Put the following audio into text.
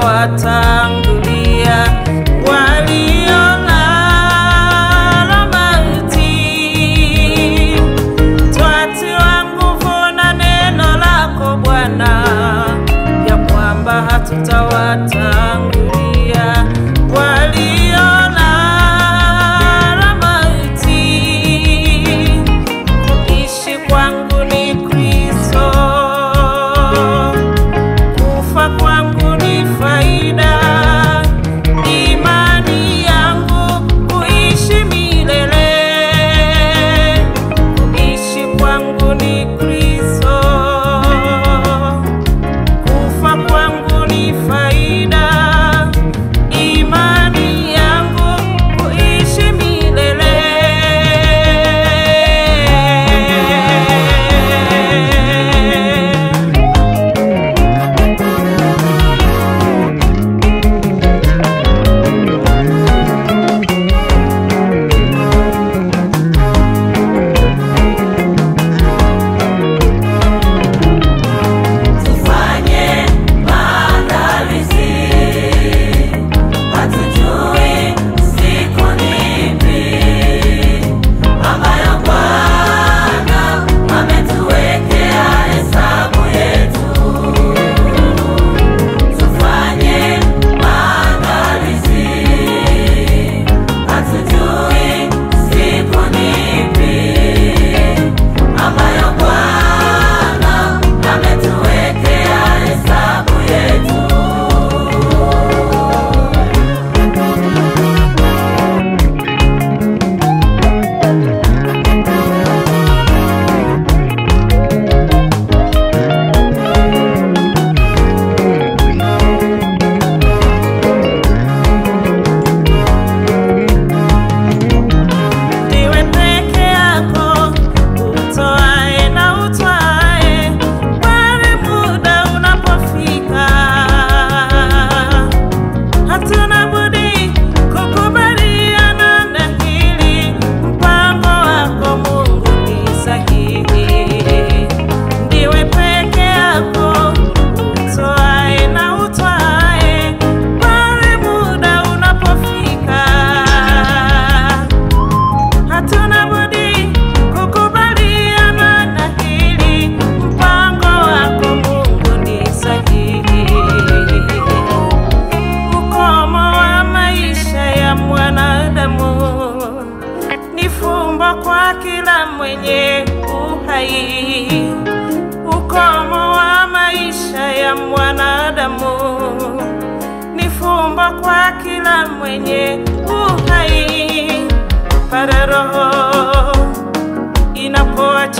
tutawatangulia waliolala mauti. Twatiwa nguvu na neno lako Bwana, ya kwamba hatutawatangulia waliolala mauti. Kuishi kwangu ni Kristo, kufa kwangu ni faida. Imani yangu kuishi milele. Kuishi kwangu ni Kristo, kufa kwangu ni faida. Imani yangu kuishi milele. Tufanye maandalizi, hatujui siku ni ipi ambayo Bwana ametuwekea hesabu yetu. Tufanye maandalizi, hatujui siku ni ipi ambayo Bwana ametuwekea hesabu yetu. Ndiwe peke yako utoae na utwae pale muda unapofika. Hatuna budi kukubaliana na hili, mpango wako Mungu ni sahihi. Ndiwe peke yako utoae na utwae pale muda unapofika. Hatuna budi kukubaliana na hili, mpango wako Mungu ni sahihi. Ukomo wa maisha ya mwanadamu ni fumbo kwa kila mwenye uhai. Ukomo wa maisha ya mwanadamu ni fumbo kwa kila mwenye uhai. Pale roho inapoacha